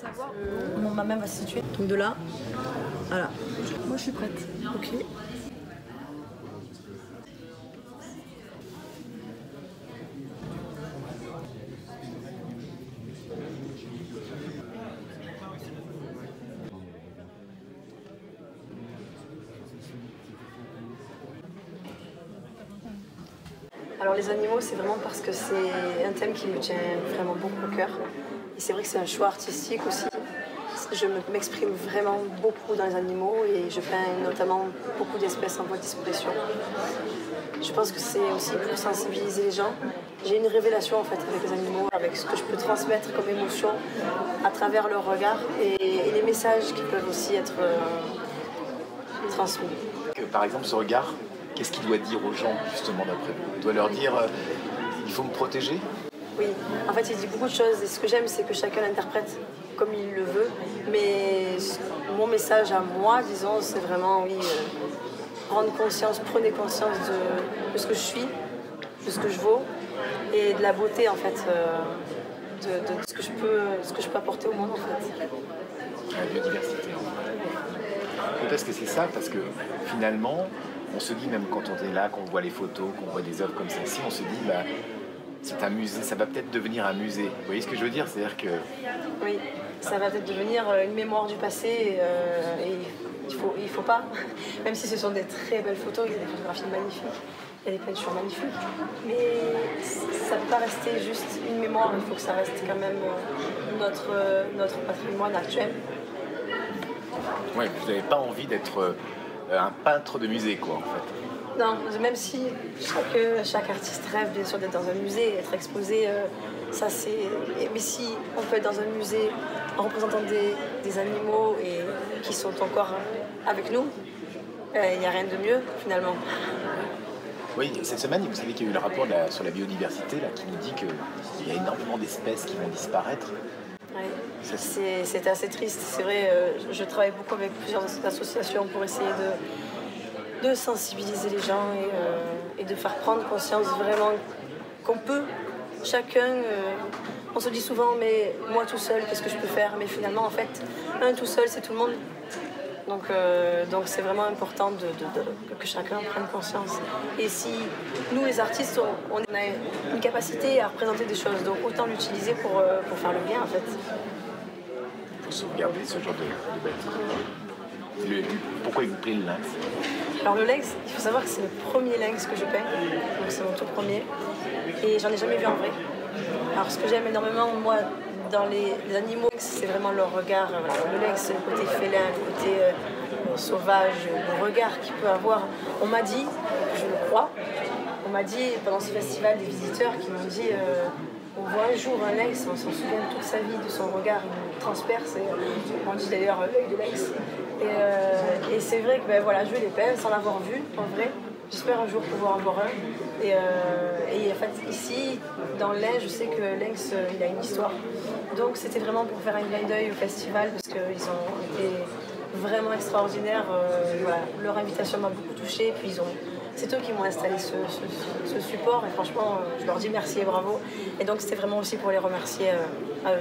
savoir où ma main va se situer. Donc de là, voilà. Moi je suis prête. Ok. Alors les animaux, c'est vraiment parce que c'est un thème qui me tient vraiment beaucoup au cœur. Et c'est vrai que c'est un choix artistique aussi. Je m'exprime vraiment beaucoup dans les animaux et je peins notamment beaucoup d'espèces en voie de disparition. Je pense que c'est aussi pour sensibiliser les gens. J'ai une révélation en fait avec les animaux, avec ce que je peux transmettre comme émotion à travers leur regard et les messages qui peuvent aussi être transmis. Par exemple, ce regard, qu'est-ce qu'il doit dire aux gens justement d'après vous? Il doit leur dire il faut me protéger? Oui, en fait il dit beaucoup de choses et ce que j'aime c'est que chacun l'interprète comme il le veut, mais mon message à moi, disons, c'est vraiment oui, prendre conscience, prenez conscience de ce que je suis, de ce que je vaux et de la beauté en fait, de ce que je peux apporter au monde en fait. La biodiversité. Peut-être que c'est ça, parce que finalement, on se dit, même quand on est là, qu'on voit les photos, qu'on voit des œuvres comme celle-ci, on se dit, bah, c'est un musée, ça va peut-être devenir un musée. Vous voyez ce que je veux dire? C'est-à-dire que... Oui, ça va peut-être devenir une mémoire du passé et il faut pas, même si ce sont des très belles photos, il y a des photographies magnifiques, il y a des peintures magnifiques, mais ça ne peut pas rester juste une mémoire, il faut que ça reste quand même notre patrimoine actuel. Ouais, vous n'avez pas envie d'être un peintre de musée, quoi, en fait. Non, même si chaque artiste rêve bien sûr d'être dans un musée, être exposé, ça c'est... Mais si on peut être dans un musée en représentant des animaux et qui sont encore avec nous, il n'y a rien de mieux finalement. Oui, cette semaine, vous savez qu'il y a eu le rapport sur la biodiversité là, qui nous dit qu'il y a énormément d'espèces qui vont disparaître. Ouais. C'est assez triste, c'est vrai, je travaille beaucoup avec plusieurs associations pour essayer de sensibiliser les gens et de faire prendre conscience vraiment qu'on peut, chacun, on se dit souvent mais moi tout seul qu'est-ce que je peux faire, mais finalement en fait un tout seul c'est tout le monde, donc c'est vraiment important que chacun prenne conscience. Et si nous les artistes on a une capacité à représenter des choses, donc autant l'utiliser pour faire le bien en fait. Pour sauvegarder ce genre de bêtes. Pourquoi il vous plaît le lynx? Alors le lynx, il faut savoir que c'est le premier lynx que je peins, donc c'est mon tout premier, et j'en ai jamais vu en vrai. Alors ce que j'aime énormément moi dans les animaux, c'est vraiment leur regard. Voilà. Le lynx, c'est le côté félin, le côté sauvage, le regard qu'il peut avoir. On m'a dit, je le crois, on m'a dit pendant ce festival des visiteurs qui m'ont dit on voit un jour un lynx, on s'en souvient toute sa vie de son regard, il nous transperce, on dit d'ailleurs l'œil de lynx. Et c'est vrai que ben, voilà, je les peins sans l'avoir vu en vrai. J'espère un jour pouvoir en voir un. Et en fait, ici, dans l'Ain, je sais que lynx, il a une histoire. Donc c'était vraiment pour faire un clin d'œil au festival parce qu'ils ont été vraiment extraordinaires. Voilà, leur invitation m'a beaucoup touchée. Puis c'est eux qui m'ont installé ce support. Et franchement, je leur dis merci et bravo. Et donc c'était vraiment aussi pour les remercier à eux.